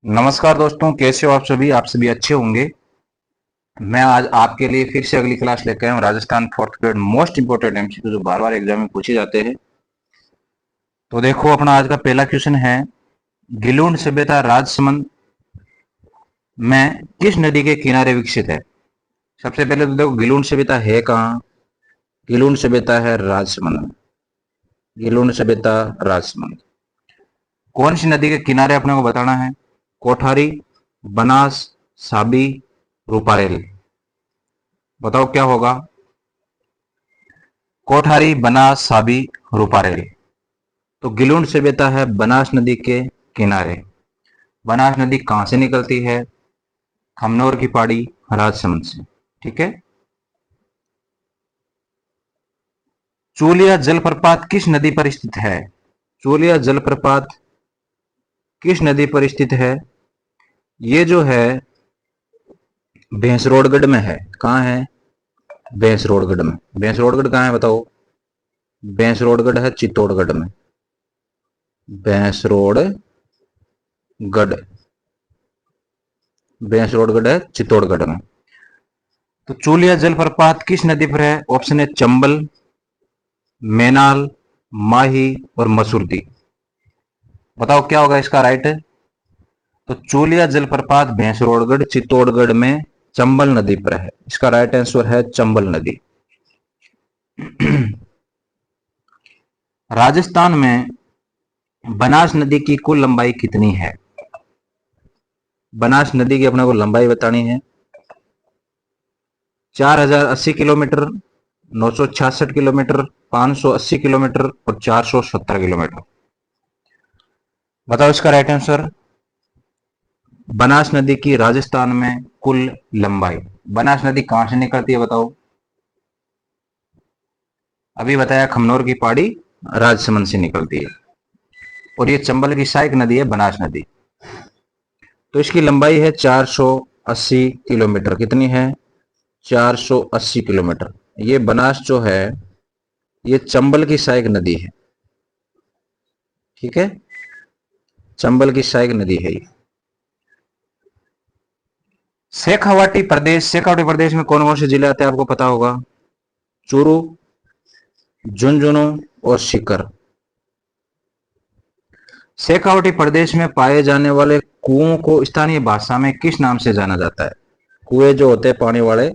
नमस्कार दोस्तों, कैसे हो आप सभी अच्छे होंगे। मैं आज आपके लिए फिर से अगली क्लास लेकर आया हूँ। Rajasthan fourth grade most important MCQ जो बार बार एग्जाम में पूछे जाते हैं। तो देखो, अपना आज का पहला क्वेश्चन है, गिलुंड सभ्यता राजसमंद में किस नदी के किनारे विकसित है। सबसे पहले तो देखो, गिलुंड सभ्यता है कहाँ। गिलुंड सभ्यता है राजसमंद में। गिलुंड सभ्यता राजसमंद कौन सी नदी के किनारे अपने को बताना है। कोठारी, बनास, साबी, रूपारेल। बताओ क्या होगा। कोठारी, बनास, साबी, रूपारेल। तो गिलुंड सभ्यता है बनास नदी के किनारे। बनास नदी कहां से निकलती है। खमनोर की पहाड़ी, राजसमंद से। ठीक है। चूलिया जलप्रपात किस नदी पर स्थित है। चूलिया जलप्रपात किस नदी पर स्थित है। ये जो है भैंसरोडगढ़ में है। कहां है। भैंसरोडगढ़ में। भैंसरोडगढ़ कहां है बताओ। भैंसरोडगढ़ है चित्तौड़गढ़ में। भैंसरोडगढ़। भैंसरोडगढ़ है चित्तौड़गढ़ में। तो चूलिया जलप्रपात किस नदी पर है। ऑप्शन है चंबल, मैनाल, माही और मसूरती। बताओ क्या होगा इसका राइट है। तो चूलिया जलप्रपात भैंसरोडगढ़ चित्तौड़गढ़ में चंबल नदी पर है। इसका राइट आंसर है चंबल नदी। राजस्थान में बनास नदी की कुल लंबाई कितनी है। बनास नदी की अपने को लंबाई बतानी है। 4080 किलोमीटर, 966 किलोमीटर, 580 किलोमीटर और 470 किलोमीटर। बताओ इसका राइट आंसर। बनास नदी की राजस्थान में कुल लंबाई। बनास नदी कहां से निकलती है बताओ। अभी बताया खमनोर की पहाड़ी, राजसमंद से निकलती है। और ये चंबल की सहायक नदी है बनास नदी। तो इसकी लंबाई है 480 किलोमीटर। कितनी है। 480 किलोमीटर। ये बनास जो है ये चंबल की सहायक नदी है। ठीक है। चंबल की सहायक नदी है ये। शेखावाटी प्रदेश में कौन कौन से जिले आते हैं आपको पता होगा। चूरू, झुंझुनू और सीकर। शेखावाटी प्रदेश में पाए जाने वाले कुओं को स्थानीय भाषा में किस नाम से जाना जाता है। कुएं जो होते हैं पानी वाले,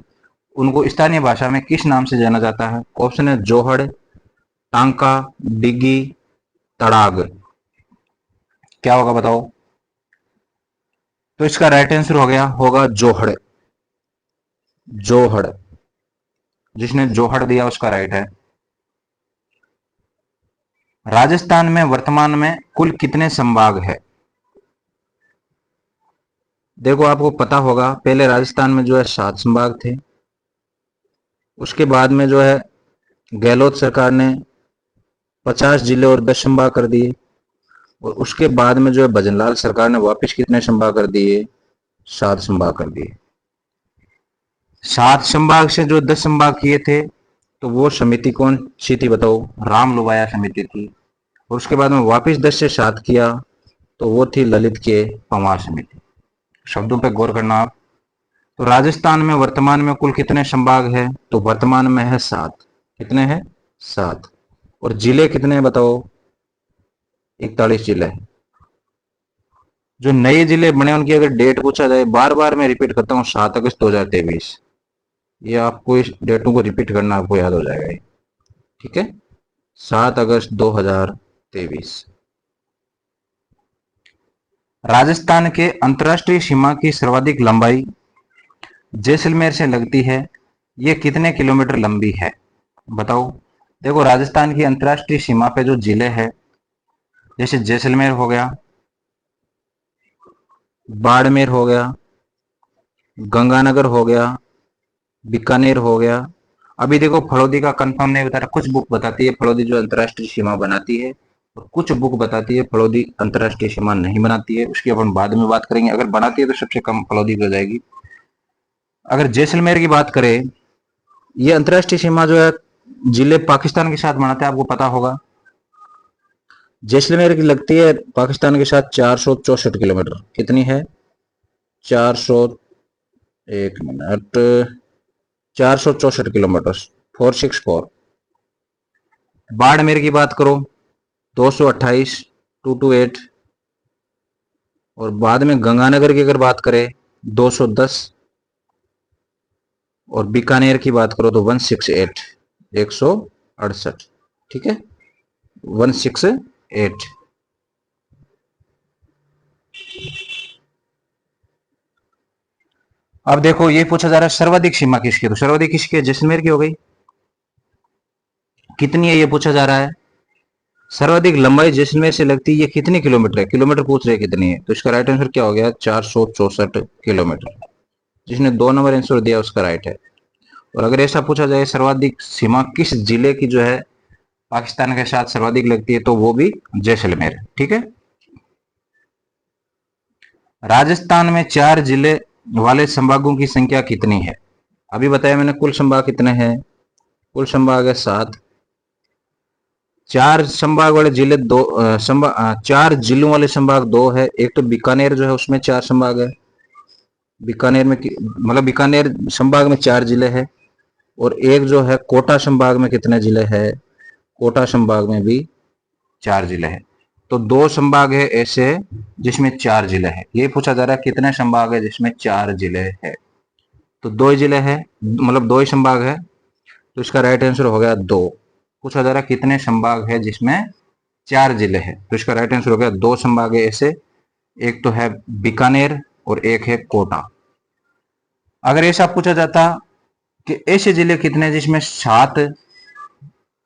उनको स्थानीय भाषा में किस नाम से जाना जाता है। ऑप्शन है जोहड़, टांका, डिगी, तड़ाग। क्या होगा बताओ। तो इसका राइट आंसर हो गया होगा जोहड़। जोहड़। जिसने जोहड़ दिया उसका राइट है। राजस्थान में वर्तमान में कुल कितने संभाग है। देखो आपको पता होगा, पहले राजस्थान में जो है 7 संभाग थे। उसके बाद में जो है गहलोत सरकार ने 50 जिले और 10 संभाग कर दिए। और उसके बाद में जो है भजनलाल सरकार ने वापस कितने संभाग कर दिए। 7 संभाग कर दिए। 7 संभाग से जो 10 संभाग किए थे, तो वो समिति कौन सी थी बताओ। राम लुबाया समिति थी। और उसके बाद में वापस 10 से 7 किया, तो वो थी ललित के पंवार समिति। शब्दों पे गौर करना आप। तो राजस्थान में वर्तमान में कुल कितने संभाग है। तो वर्तमान में है 7। कितने हैं। 7। और जिले कितने हैं बताओ। 41 जिले। जो नए जिले बने उनकी अगर डेट पूछा जाए, बार बार मैं रिपीट करता हूँ, 7 अगस्त 2023। ये आपको इस डेटों को रिपीट करना आपको याद हो जाएगा। ठीक है। 7 अगस्त 2023। राजस्थान के अंतर्राष्ट्रीय सीमा की सर्वाधिक लंबाई जैसलमेर से लगती है। ये कितने किलोमीटर लंबी है बताओ। देखो, राजस्थान की अंतर्राष्ट्रीय सीमा पे जो जिले हैं, जैसे जैसलमेर हो गया, बाड़मेर हो गया, गंगानगर हो गया, बीकानेर हो गया। अभी देखो फलोदी का कंफर्म नहीं बता रहा। कुछ बुक बताती है फलोदी जो अंतर्राष्ट्रीय सीमा बनाती है, और कुछ बुक बताती है फलोदी अंतर्राष्ट्रीय सीमा नहीं बनाती है। उसकी अपन बाद में बात करेंगे। अगर बनाती है तो सबसे कम फलोदी की हो जाएगी। अगर जैसलमेर की बात करें, ये अंतर्राष्ट्रीय सीमा जो है जिले पाकिस्तान के साथ बनाते हैं, आपको पता होगा। जैसलमेर की लगती है पाकिस्तान के साथ 464 किलोमीटर। कितनी है? 400, एक मिनट, 464 किलोमीटर, 464। बाड़मेर की बात करो 228, 228। और बाद में गंगानगर की अगर बात करें 210। और बीकानेर की बात करो तो 168, 168। ठीक है, 168। अब देखो ये पूछा जा रहा है सर्वाधिक सीमा किसकी है, तो सर्वाधिक किसकी है? जैसलमेर की हो गई। कितनी है ये पूछा जा रहा है। सर्वाधिक लंबाई जैसलमेर से लगती है, ये कितनी किलोमीटर है? किलोमीटर पूछ रहे कितनी है, तो इसका राइट आंसर क्या हो गया? 464 किलोमीटर। जिसने 2 नंबर आंसर दिया उसका राइट है। और अगर ऐसा पूछा जाए सर्वाधिक सीमा किस जिले की जो है पाकिस्तान के साथ सर्वाधिक लगती है, तो वो भी जैसलमेर। ठीक है। राजस्थान में 4 जिले वाले संभागों की संख्या कितनी है? अभी बताया मैंने कुल संभाग कितने हैं। कुल संभाग है 7। 4 संभाग वाले जिले दो, 4 जिलों वाले संभाग 2 है। एक तो बीकानेर जो है उसमें 4 संभाग है। बीकानेर में मतलब बीकानेर संभाग में 4 जिले हैं। और एक जो है कोटा संभाग में कितने जिले हैं? कोटा संभाग में भी 4 जिले हैं। तो 2 संभाग है ऐसे जिसमें 4 जिले हैं। ये पूछा जा रहा है कितने संभाग है जिसमें 4 जिले हैं, तो 2 जिले हैं, मतलब 2 ही संभाग है। तो इसका राइट आंसर हो गया 2। पूछा जा रहा है कितने संभाग है जिसमें 4 जिले हैं, तो इसका राइट आंसर हो गया 2 संभाग है ऐसे। एक तो है बीकानेर और एक है कोटा। अगर ऐसा पूछा जाता कि ऐसे जिले कितने जिसमें 7,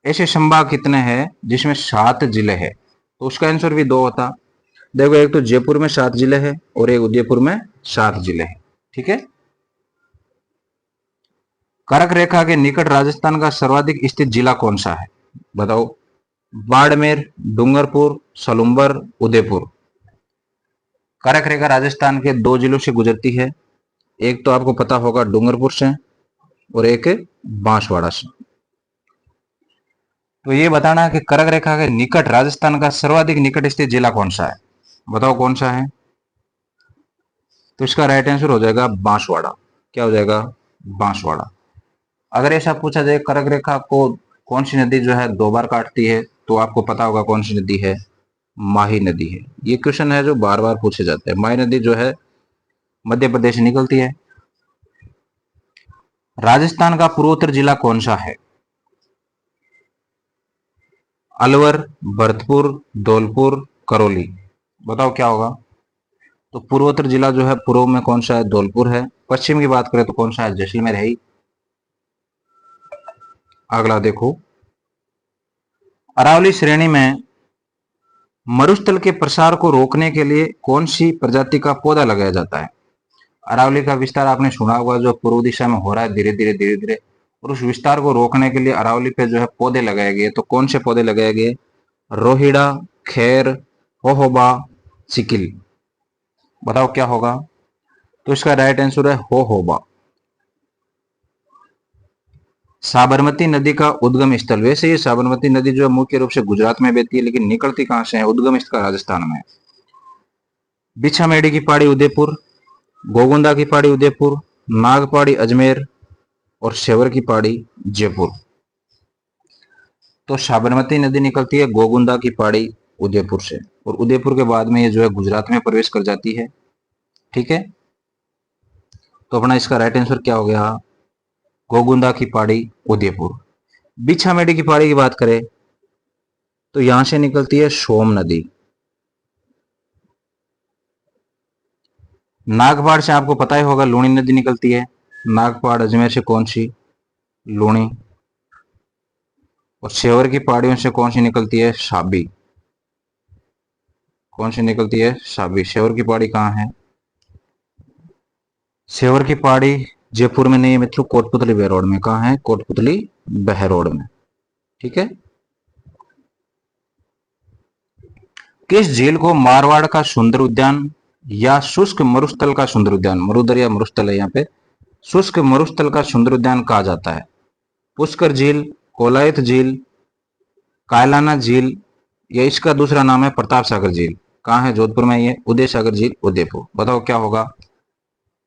ऐसे संभाग कितने हैं जिसमें 7 जिले हैं, तो उसका आंसर भी 2 होता। देखो एक तो जयपुर में 7 जिले हैं और एक उदयपुर में 7 जिले हैं। ठीक है। कर्क रेखा के निकट राजस्थान का सर्वाधिक स्थित जिला कौन सा है? बताओ। बाड़मेर, डूंगरपुर, सलूम्बर, उदयपुर। कर्क रेखा राजस्थान के 2 जिलों से गुजरती है। एक तो आपको पता होगा डूंगरपुर से, और एक बांसवाड़ा से। तो ये बताना कि कर्क रेखा के निकट राजस्थान का सर्वाधिक निकट स्थित जिला कौन सा है। बताओ कौन सा है। तो इसका राइट आंसर हो जाएगा बांसवाड़ा। क्या हो जाएगा? बांसवाड़ा। अगर ऐसा पूछा जाए कर्क रेखा को कौन सी नदी जो है 2 बार काटती है, तो आपको पता होगा कौन सी नदी है। माही नदी है। ये क्वेश्चन है जो बार बार पूछे जाते हैं। माही नदी जो है मध्य प्रदेश से निकलती है। राजस्थान का पूर्वोत्तर जिला कौन सा है? अलवर, भरतपुर, धौलपुर, करौली। बताओ क्या होगा। तो पूर्वोत्तर जिला जो है पूर्व में कौन सा है? धौलपुर है। पश्चिम की बात करें तो कौन सा है? जैसलमेर है ही। अगला देखो, अरावली श्रेणी में मरुस्थल के प्रसार को रोकने के लिए कौन सी प्रजाति का पौधा लगाया जाता है? अरावली का विस्तार आपने सुना होगा जो पूर्व दिशा में हो रहा है धीरे धीरे धीरे धीरे, और उस विस्तार को रोकने के लिए अरावली पे जो है पौधे लगाए गए। तो कौन से पौधे लगाए गए? रोहिड़ा, खैर, होहोबा, सिकिल। बताओ क्या होगा। तो इसका राइट आंसर है होहोबा। साबरमती नदी का उद्गम स्थल, वैसे ये साबरमती नदी जो है मुख्य रूप से गुजरात में बहती है, लेकिन निकलती कहां से है? उद्गम स्थल राजस्थान में। बिछामेड़ी की पहाड़ी उदयपुर, गोगुंदा की पहाड़ी उदयपुर, नागपहाड़ी अजमेर, और सेवर की पहाड़ी जयपुर। तो साबरमती नदी निकलती है गोगुंदा की पहाड़ी उदयपुर से, और उदयपुर के बाद में ये जो है गुजरात में प्रवेश कर जाती है। ठीक है। तो अपना इसका राइट आंसर क्या हो गया? गोगुंदा की पहाड़ी उदयपुर। बिछामेड़ी की पहाड़ी की बात करें तो यहां से निकलती है सोम नदी। नागपहाड़ से आपको पता ही होगा लूणी नदी निकलती है। नागपहाड़ अजमेर से कौन सी? लूणी। और सेवर की पहाड़ियों से कौन सी निकलती है? साबी। कौन सी निकलती है? साबी। सेवर की पहाड़ी कहाँ है? सेवर की पहाड़ी जयपुर में नहीं है मित्रों, कोटपुतली बहरोड में। कहाँ है? कोटपुतली बहरोड में। ठीक है। किस झील को मारवाड़ का सुंदर उद्यान या शुष्क मरुस्थल का सुंदर उद्यान, मरुदर या मरुस्थल है यहाँ पे, शुष्क मरुस्थल का सुंदर उद्यान कहा जाता है? पुष्कर झील, कोलायत झील, कायलाना झील, ये इसका दूसरा नाम है प्रताप सागर झील। कहाँ है? जोधपुर में। ये उदय सागर झील उदयपुर। बताओ क्या होगा?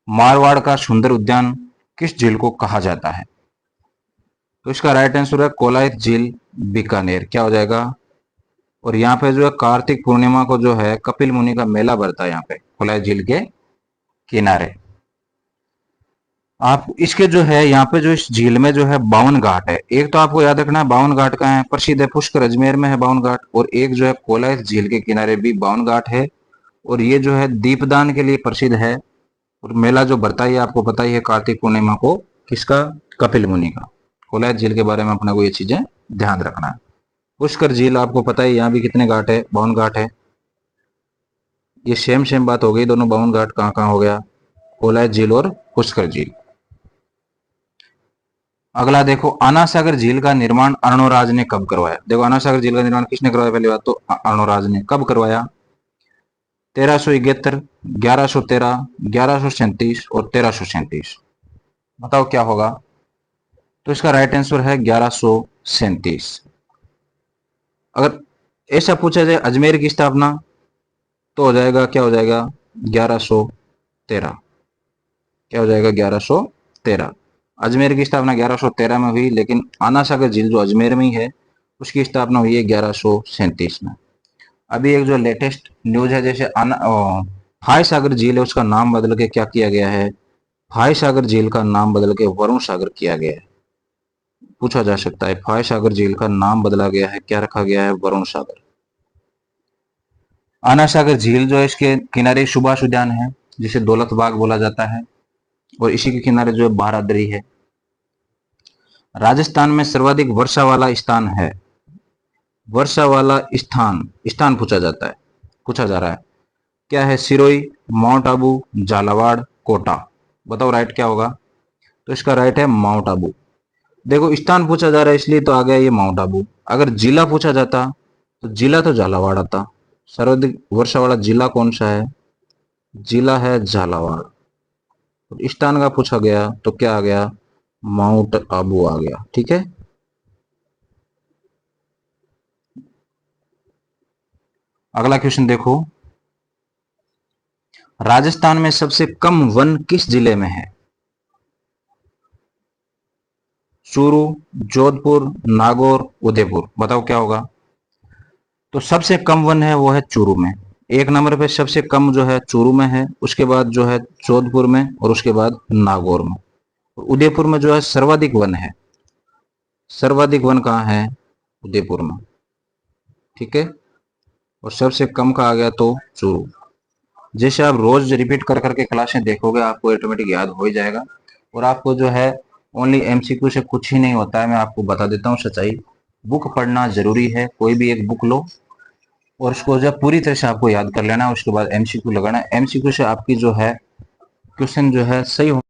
मारवाड़ का सुंदर उद्यान किस झील को कहा जाता है? तो इसका राइट आंसर है कोलायत झील बीकानेर। क्या हो जाएगा? और यहाँ पे जो है कार्तिक पूर्णिमा को जो है कपिल मुनि का मेला भरता है यहाँ पे कोलायत झील के किनारे। आप इसके जो है यहाँ पे जो इस झील में जो है 52 घाट है। एक तो आपको याद रखना है 52 घाट का है प्रसिद्ध है, पुष्कर अजमेर में है 52 घाट, और एक जो है कोलायत झील के किनारे भी 52 घाट है। और ये जो है दीपदान के लिए प्रसिद्ध है। और मेला जो भरता है आपको पता ही है कार्तिक पूर्णिमा को, किसका? कपिल मुनि का। कोलायत झील के बारे में अपने को ये चीजें ध्यान रखना है। पुष्कर झील आपको पता है यहाँ भी कितने घाट है? 52 घाट है। ये सेम बात हो गई, दोनों 52 घाट कहाँ कहाँ हो गया? कोलायत झील और पुष्कर झील। अगला देखो, आना सागर झील का निर्माण अर्णोराज ने कब करवाया? देखो आना सागर झील का निर्माण किसने करवाया? पहली बात तो अर्णोराज ने। कब करवाया? 1371, 1113, 1137 और 1337। बताओ क्या होगा? तो इसका राइट आंसर है 1137। अगर ऐसा पूछा जाए अजमेर की स्थापना तो हो जाएगा, क्या हो जाएगा? 1113। क्या हो जाएगा? 1113। अजमेर की स्थापना 1113 में हुई, लेकिन आना सागर झील जो अजमेर में ही है उसकी स्थापना हुई है 1137 में। अभी एक जो लेटेस्ट न्यूज है, जैसे फाय सागर झील है उसका नाम बदल के क्या किया गया है? फाय सागर झील का नाम बदल के वरुण सागर किया गया है। पूछा जा सकता है फाय सागर झील का नाम बदला गया है, क्या रखा गया है? वरुण सागर। आना सागर झील जो है इसके किनारे सुभाष उद्यान है जिसे दौलत बाग बोला जाता है, और इसी के किनारे जो है बारादरी है। राजस्थान में सर्वाधिक वर्षा वाला स्थान है। वर्षा वाला स्थान स्थान पूछा जाता है, पूछा जा रहा है। क्या है? सिरोही, माउंट आबू, झालावाड़, कोटा। बताओ राइट क्या होगा? तो इसका राइट है माउंट आबू। देखो स्थान पूछा जा रहा है इसलिए तो आ गया ये माउंट आबू। अगर जिला पूछा जाता तो जिला तो झालावाड़ आता। सर्वाधिक वर्षा वाला जिला कौन सा है? जिला है झालावाड़। और स्थान का पूछा गया तो क्या आ गया? माउंट आबू आ गया। ठीक है। अगला क्वेश्चन देखो, राजस्थान में सबसे कम वन किस जिले में है? चूरू, जोधपुर, नागौर, उदयपुर। बताओ क्या होगा? तो सबसे कम वन है वो है चूरू में। एक नंबर पे सबसे कम जो है चूरू में है, उसके बाद जो है जोधपुर में, और उसके बाद नागौर में। उदयपुर में जो है सर्वाधिक वन है। सर्वाधिक वन कहाँ है? उदयपुर में। ठीक है। और सबसे कम का आ गया तो चूरू। जैसे आप रोज रिपीट कर करके क्लासें देखोगे आपको ऑटोमेटिक याद हो ही जाएगा। और आपको जो है ओनली एमसीक्यू से कुछ ही नहीं होता है, मैं आपको बता देता हूँ सच्चाई। बुक पढ़ना जरूरी है, कोई भी एक बुक लो और उसको जब पूरी तरह से आपको याद कर लेना, उसके बाद एमसीक्यू लगाना। एमसीक्यू से आपकी जो है क्वेश्चन जो है सही हो